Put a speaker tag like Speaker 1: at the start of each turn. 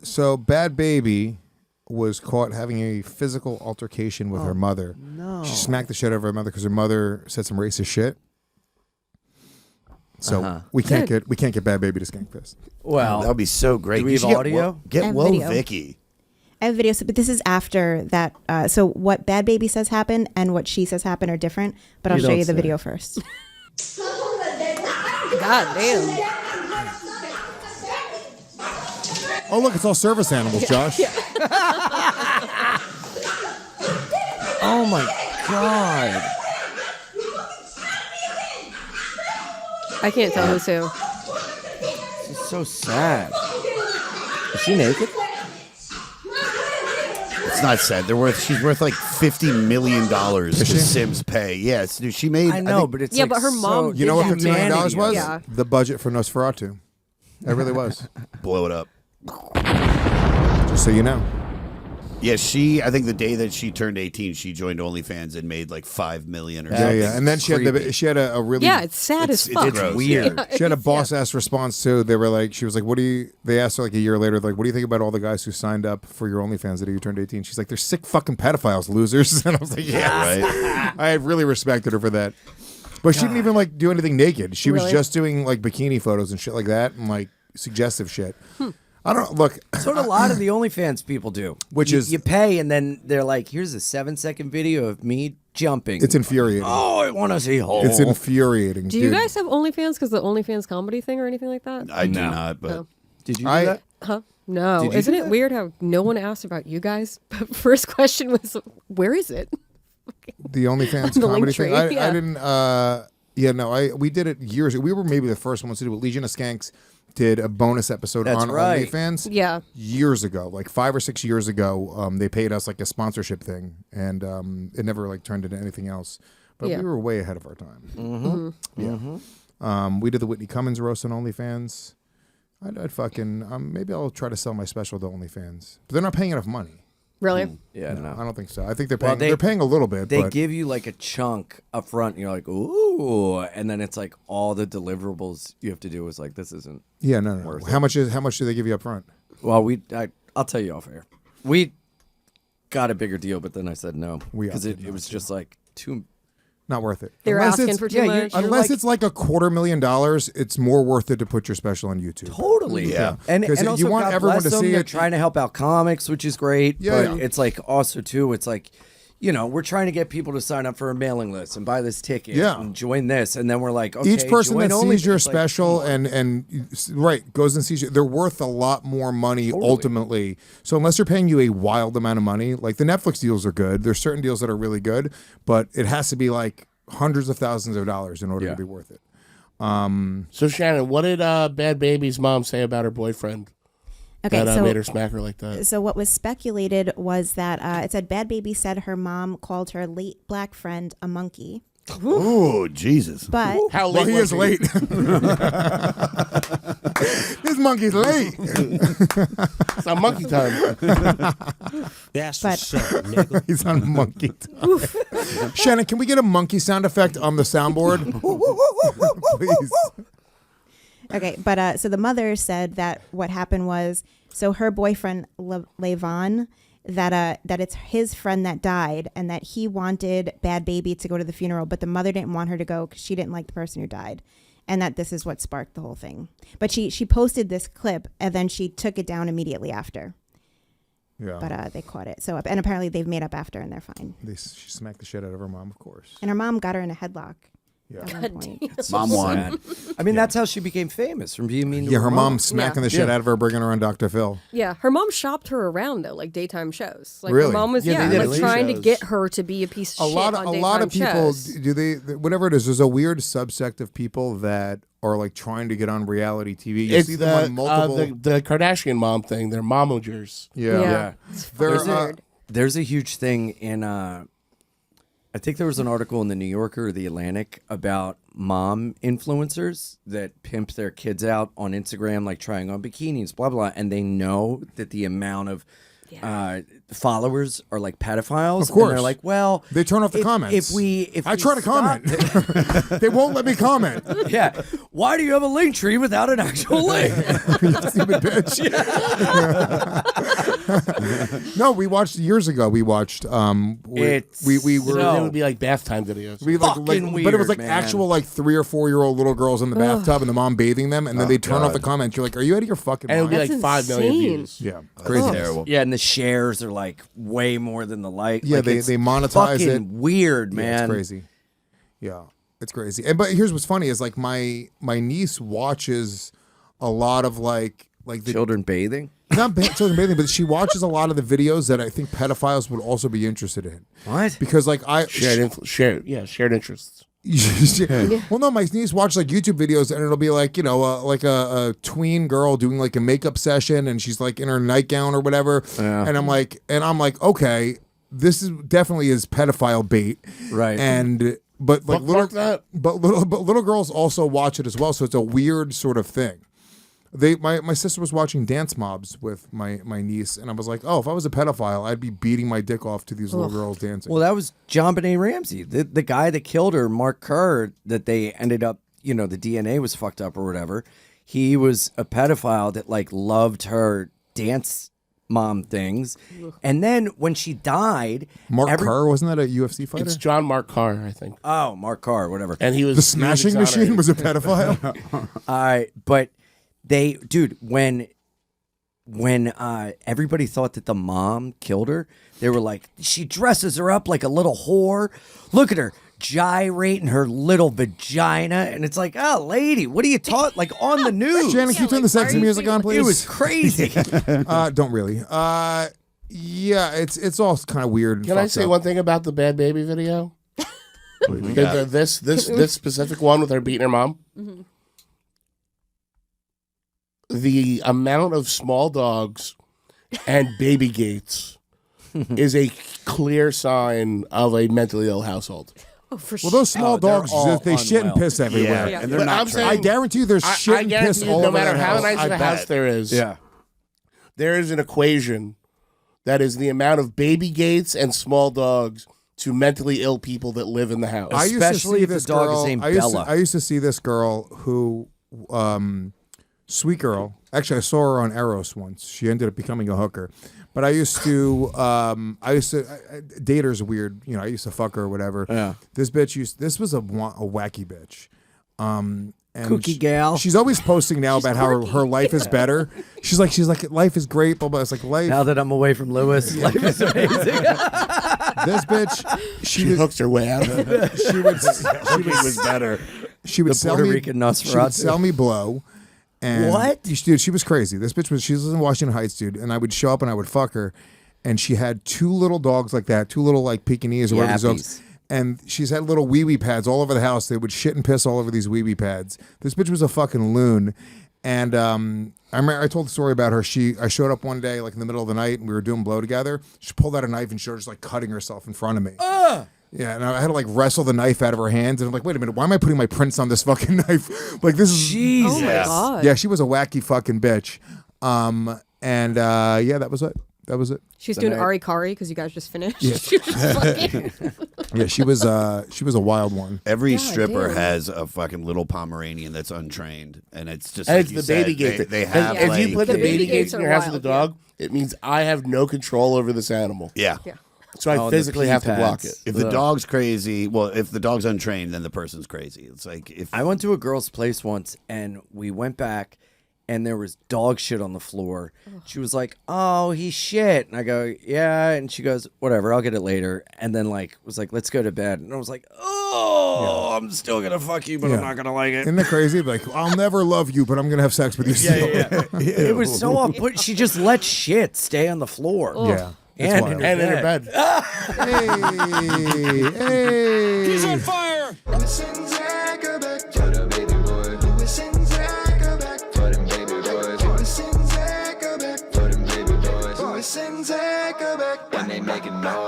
Speaker 1: So Bhad Bhabie was caught having a physical altercation with her mother.
Speaker 2: No.
Speaker 1: She smacked the shit out of her mother because her mother said some racist shit. So we can't get Bhad Bhabie to skank fist.
Speaker 3: Well,
Speaker 2: that would be so great.
Speaker 3: Do we have audio?
Speaker 2: Get Whoa
Speaker 4: video.
Speaker 2: Vicky.
Speaker 4: I have videos, but this is after that. So what Bhad Bhabie says happened and what she says happened are different. But I'll show you the video first.
Speaker 5: God damn.
Speaker 1: Oh, look, it's all service animals, Josh.
Speaker 3: Oh my God.
Speaker 5: I can't tell who's who.
Speaker 3: This is so sad. Is she naked?
Speaker 2: It's not sad. She's worth like $50 million to Sims Pay. Yes, dude, she made.
Speaker 3: I know,
Speaker 2: think,
Speaker 3: but it's
Speaker 5: Yeah,
Speaker 3: like
Speaker 5: but her mom.
Speaker 1: You know what $50 million was?
Speaker 5: Yeah.
Speaker 1: The budget for Nosferatu. It really was.
Speaker 2: blow it up.
Speaker 1: Just so you know.
Speaker 2: Yeah, I think the day that she turned 18, she joined OnlyFans and made like $5 million or something.
Speaker 1: Yeah. And then she had a really
Speaker 5: Yeah, it's sad as fuck.
Speaker 2: It's gross.
Speaker 3: weird.
Speaker 5: Yeah,
Speaker 1: she had a
Speaker 5: it's-
Speaker 1: boss ass response too. They were like, she was like, they asked her like a year later, like, what do you think about all the guys who signed up for your OnlyFans the day you turned 18? She's like, they're sick fucking pedophiles, losers. And I was like, yeah,
Speaker 2: right.
Speaker 1: I really respected her for that. But she didn't even like do anything naked. She was
Speaker 5: Really?
Speaker 1: just doing like bikini photos and shit like that and like suggestive shit. I don't look.
Speaker 3: That's what a lot of the OnlyFans people do.
Speaker 1: Which is-
Speaker 3: you pay and then they're like, here's a 7-second video of me jumping.
Speaker 1: It's infuriating.
Speaker 3: Oh, I want to see whole.
Speaker 1: It's infuriating.
Speaker 5: Do you guys have OnlyFans because the OnlyFans comedy thing or anything like that?
Speaker 2: I do not, but
Speaker 5: No.
Speaker 3: Did you do
Speaker 1: I-
Speaker 3: that?
Speaker 5: Huh? No.
Speaker 3: Did you
Speaker 5: Isn't
Speaker 3: do
Speaker 5: it
Speaker 3: that?
Speaker 5: weird how no one asked about you guys? But first question was, where is it?
Speaker 1: The OnlyFans
Speaker 5: The
Speaker 1: comedy
Speaker 5: link
Speaker 1: thing.
Speaker 5: tree,
Speaker 1: I
Speaker 5: yeah.
Speaker 1: didn't. We did it years ago. We were maybe the first ones to do it. Legion of Skanks did a bonus episode
Speaker 3: That's
Speaker 1: on
Speaker 3: right.
Speaker 1: OnlyFans.
Speaker 5: Yeah.
Speaker 1: Years ago, like 5 or 6 years ago, they paid us like a sponsorship thing, and it never like turned into anything else. But
Speaker 5: Yeah.
Speaker 1: we were way ahead of our time. Yeah. We did the Whitney Cummings roast on OnlyFans. I'd fucking maybe I'll try to sell my special to OnlyFans, but they're not paying enough money.
Speaker 5: Really?
Speaker 3: Yeah, no.
Speaker 1: I don't think so. I think they're
Speaker 3: Well,
Speaker 1: paying. They're paying a little bit.
Speaker 3: They
Speaker 1: but
Speaker 3: give you like a chunk up front, and you're like, ooh, and then it's like all the deliverables you have to do is like, this isn't.
Speaker 1: yeah, no.
Speaker 3: worth
Speaker 1: How much do they give you up front?
Speaker 3: Well, I'll tell you off air. We got a bigger deal, but then I said no because
Speaker 1: opted
Speaker 3: it
Speaker 1: not
Speaker 3: was
Speaker 1: to.
Speaker 3: just like too.
Speaker 1: Not worth it.
Speaker 5: They were
Speaker 1: Unless
Speaker 5: asking
Speaker 1: it's-
Speaker 5: for too
Speaker 3: yeah, you're-
Speaker 5: much.
Speaker 1: Unless
Speaker 3: like-
Speaker 1: it's like $250,000, it's more worth it to put your special on YouTube.
Speaker 3: Totally,
Speaker 2: Yeah.
Speaker 3: and
Speaker 1: 'Cause
Speaker 3: also
Speaker 1: you want
Speaker 3: God
Speaker 1: everyone
Speaker 3: bless
Speaker 1: to
Speaker 3: them,
Speaker 1: see
Speaker 3: they're
Speaker 1: it.
Speaker 3: trying to help out comics, which is great.
Speaker 1: Yeah,
Speaker 3: but
Speaker 1: yeah.
Speaker 3: it's like also too, it's like, we're trying to get people to sign up for a mailing list and buy this ticket
Speaker 1: Yeah.
Speaker 3: and join this, and then we're like, okay,
Speaker 1: Each person
Speaker 3: join
Speaker 1: that
Speaker 3: only.
Speaker 1: sees your
Speaker 3: It's like,
Speaker 1: special
Speaker 3: come on.
Speaker 1: and goes and sees you, they're worth a lot more money
Speaker 3: Totally.
Speaker 1: ultimately. So unless they're paying you a wild amount of money, like the Netflix deals are good. There's certain deals that are really good, but it has to be like hundreds of thousands of dollars in order
Speaker 3: Yeah.
Speaker 1: to be worth it.
Speaker 6: So Shannon, what did Bhad Bhabie's mom say about her boyfriend
Speaker 4: Okay,
Speaker 6: that
Speaker 4: so
Speaker 6: made her smack her like that?
Speaker 4: So what was speculated was that it said Bhad Bhabie said her mom called her late black friend a monkey,
Speaker 2: oh Jesus!
Speaker 4: but
Speaker 6: How
Speaker 1: Well,
Speaker 6: late
Speaker 1: he
Speaker 6: was
Speaker 1: is late. This monkey's late.
Speaker 6: It's not monkey time.
Speaker 7: That's
Speaker 4: But-
Speaker 7: what's up, nigga.
Speaker 1: He's on monkey time. Shannon, can we get a monkey sound effect on the soundboard? Please.
Speaker 4: okay, but so the mother said that what happened was so her boyfriend Levon that it's his friend that died and that he wanted Bhad Bhabie to go to the funeral, but the mother didn't want her to go because she didn't like the person who died. And that this is what sparked the whole thing. But she posted this clip and then she took it down immediately after.
Speaker 1: Yeah.
Speaker 4: But they caught it. So and apparently they've made up after and they're fine.
Speaker 1: She smacked the shit out of her mom, of course.
Speaker 4: And her mom got her in a headlock.
Speaker 1: Yeah.
Speaker 4: At one point.
Speaker 2: Mom won.
Speaker 3: I mean, that's how she became famous from being mean to
Speaker 1: Yeah, her mom
Speaker 3: mom.
Speaker 1: smacking
Speaker 5: Yeah.
Speaker 1: the shit
Speaker 3: Yeah.
Speaker 1: out of her, bringing her on Dr. Phil.
Speaker 5: Yeah, her mom shopped her around though, like daytime shows. Like
Speaker 1: Really?
Speaker 5: her mom was
Speaker 6: Yeah, they did
Speaker 5: like
Speaker 6: late
Speaker 5: trying to
Speaker 6: shows.
Speaker 5: get her to be a piece of
Speaker 1: A
Speaker 5: shit
Speaker 1: lot
Speaker 5: on
Speaker 1: of
Speaker 5: daytime
Speaker 1: people
Speaker 5: shows.
Speaker 1: do they whatever it is. There's a weird subsect of people that are like trying to get on reality TV. You
Speaker 6: It's
Speaker 1: see them on multiple.
Speaker 6: the Kardashian mom thing. They're momagers.
Speaker 1: yeah.
Speaker 3: Yeah.
Speaker 1: They're,
Speaker 5: It's weird.
Speaker 3: There's a huge thing in I think there was an article in the New Yorker or the Atlantic about mom influencers that pimp their kids out on Instagram, like trying on bikinis, blah blah, and they know that the amount of followers are like pedophiles.
Speaker 1: Of course.
Speaker 3: And they're like, well,
Speaker 1: They turn off the comments.
Speaker 3: If
Speaker 1: I
Speaker 3: we
Speaker 1: try to
Speaker 3: stop-
Speaker 1: comment. They won't let me comment.
Speaker 3: Yeah. Why do you have a link tree without an actual link?
Speaker 1: You stupid bitch. No, we watched years ago. We watched. We were.
Speaker 6: It would be like bath time videos.
Speaker 1: We
Speaker 3: Fucking
Speaker 1: but it was
Speaker 3: weird,
Speaker 1: like
Speaker 3: man.
Speaker 1: actual like 3 or 4 year old little girls in the bathtub and the mom bathing them, and then they turn off the comments. You're like, are you out of your fucking
Speaker 6: And it would
Speaker 1: mind?
Speaker 6: be like
Speaker 5: That's
Speaker 6: 5 million
Speaker 5: insane.
Speaker 6: views.
Speaker 1: Yeah,
Speaker 2: Crazy. Terrible.
Speaker 3: Yeah, and the shares are like way more than the like.
Speaker 1: Yeah,
Speaker 3: Like,
Speaker 1: they
Speaker 3: it's
Speaker 1: monetize
Speaker 3: fucking
Speaker 1: it.
Speaker 3: Weird, man.
Speaker 1: Yeah, it's crazy. Yeah, it's crazy. And but here's what's funny is like my niece watches a lot of like the
Speaker 3: Children bathing.
Speaker 1: not children bathing, but she watches a lot of the videos that I think pedophiles would also be interested in.
Speaker 3: What?
Speaker 1: Because like
Speaker 6: Shared interests.
Speaker 1: Well, no, my niece watched like YouTube videos, and it'll be like like a tween girl doing like a makeup session, and she's like in her nightgown or whatever, and I'm like, okay, this is definitely is pedophile bait,
Speaker 3: Right.
Speaker 1: And but like
Speaker 6: Bookmark that.
Speaker 1: little girls also watch it as well, so it's a weird sort of thing. My sister was watching Dance Mobs with my niece, and I was like, oh, if I was a pedophile, I'd be beating my dick off to these little girls dancing.
Speaker 3: Well, that was John Benet Ramsey, the guy that killed her, Mark Kerr, that they ended up, the DNA was fucked up or whatever. He was a pedophile that like loved her dance mom things. And then when she died,
Speaker 1: Mark Kerr, wasn't that a UFC fighter?
Speaker 6: It's John Mark Carr, I think.
Speaker 3: Oh, Mark Carr, whatever.
Speaker 6: And he was
Speaker 1: The Smashing Machine was a pedophile.
Speaker 3: But when everybody thought that the mom killed her, they were like, she dresses her up like a little whore. Look at her gyrating her little vagina, and it's like, oh, lady, what are you taught like on the news?
Speaker 1: Shannon, can you turn the sexy music on, please?
Speaker 3: It was crazy.
Speaker 1: Don't really. Yeah, it's all kind of weird. And
Speaker 6: Can I
Speaker 1: fucked
Speaker 6: say
Speaker 1: up.
Speaker 6: one thing about the Bhad Bhabie video? This specific one with her beating her mom.
Speaker 5: Mm-hmm.
Speaker 6: The amount of small dogs and baby gates is a clear sign of a mentally ill household.
Speaker 5: Oh, for
Speaker 1: Well,
Speaker 5: sure.
Speaker 1: those small
Speaker 3: they're
Speaker 1: dogs,
Speaker 3: all
Speaker 1: they shit and
Speaker 3: unwell.
Speaker 1: piss everywhere.
Speaker 2: Yeah, and they're
Speaker 6: But
Speaker 2: not
Speaker 6: I'm saying-
Speaker 1: I guarantee you there's shit
Speaker 6: I
Speaker 1: and piss
Speaker 6: guarantee you,
Speaker 1: all
Speaker 6: no
Speaker 1: over
Speaker 6: matter
Speaker 1: that
Speaker 6: how
Speaker 1: house.
Speaker 6: nice of
Speaker 1: I
Speaker 6: a house
Speaker 1: bet.
Speaker 6: there is,
Speaker 3: Yeah.
Speaker 6: there is an equation that is the amount of baby gates and small dogs to mentally ill people that live in the house.
Speaker 1: I used to
Speaker 3: Especially
Speaker 1: see
Speaker 3: if the
Speaker 1: this
Speaker 3: dog is
Speaker 1: girl.
Speaker 3: named
Speaker 1: I used
Speaker 3: Bella.
Speaker 1: I used to see this girl who, sweet girl. Actually, I saw her on Eros once. She ended up becoming a hooker. But I used to dater's weird. I used to fuck her or whatever.
Speaker 3: Yeah.
Speaker 1: This bitch this was a wacky bitch. And
Speaker 3: Kooky gal.
Speaker 1: She's always posting now about how her life is better. She's like life is great, blah blah. It's like life.
Speaker 3: Now that I'm away from Lewis, life is amazing.
Speaker 1: This bitch,
Speaker 6: she hooks her way out of it.
Speaker 1: she would
Speaker 2: was better.
Speaker 1: she would
Speaker 3: The
Speaker 1: sell
Speaker 3: Puerto
Speaker 1: me
Speaker 3: Rican
Speaker 1: she would
Speaker 3: Nosferatu.
Speaker 1: sell me blow. And
Speaker 3: What?
Speaker 1: Dude, she was crazy. This bitch she was in Washington Heights, dude. And I would show up and I would fuck her. And she had 2 little dogs like that, 2 little like Pekingese or whatever these dogs.
Speaker 3: Yappies.
Speaker 1: And she's had little wee-wee pads all over the house. They would shit and piss all over these wee-wee pads. This bitch was a fucking loon. And I remember I told the story about her. I showed up one day like in the middle of the night and we were doing blow together. She pulled out a knife and she was just like cutting herself in front of me. Yeah, and I had to like wrestle the knife out of her hands, and I'm like, wait a minute, why am I putting my prints on this fucking knife? Like this is
Speaker 3: Jesus.
Speaker 5: Oh my god.
Speaker 1: yeah, she was a wacky fucking bitch. And yeah, that was it. That was it.
Speaker 5: She was doing Ari Kari because you guys just finished.
Speaker 1: Yeah.
Speaker 5: She was fucking.
Speaker 1: Yeah, she was a wild one.
Speaker 2: Every
Speaker 5: God
Speaker 2: stripper
Speaker 5: damn.
Speaker 2: has a fucking little Pomeranian that's untrained, and it's just
Speaker 6: And
Speaker 2: like
Speaker 6: it's
Speaker 2: you
Speaker 6: the baby
Speaker 2: said,
Speaker 6: gate.
Speaker 2: They have
Speaker 6: if
Speaker 2: like,
Speaker 6: you put the
Speaker 5: The
Speaker 6: baby
Speaker 5: baby
Speaker 6: gates
Speaker 5: gates
Speaker 6: in
Speaker 5: are
Speaker 6: your house with the
Speaker 5: wild,
Speaker 6: dog, it means I have no control over this animal.
Speaker 2: yeah.
Speaker 5: Yeah.
Speaker 6: So I
Speaker 3: Oh, the
Speaker 6: physically
Speaker 3: pee
Speaker 6: have to block
Speaker 3: pads.
Speaker 6: it.
Speaker 2: If the dog's crazy, well, if the dog's untrained, then the person's crazy. It's like if
Speaker 3: I went to a girl's place once and we went back and there was dog shit on the floor. She was like, "Oh, he shit." And I go, "Yeah." And she goes, "Whatever, I'll get it later." And then was like, "Let's go to bed." And I was like, "Oh, I'm still going to fuck you, but I'm
Speaker 1: Yeah.
Speaker 3: not going to like it."
Speaker 1: Isn't that crazy? Like, I'll never love you, but I'm gonna have sex with you still.
Speaker 3: It was so off put. She just let shit stay on the floor.
Speaker 1: Yeah. It's
Speaker 3: And
Speaker 1: wild.
Speaker 3: in her
Speaker 6: And in her
Speaker 3: bed.
Speaker 6: bed.
Speaker 1: Hey, hey.
Speaker 7: He's on fire.
Speaker 8: Luis and Zac are back for the baby boys. Luis and Zac are back for them baby boys. Luis and Zac are back for them baby boys. Luis and Zac are back when they making noise.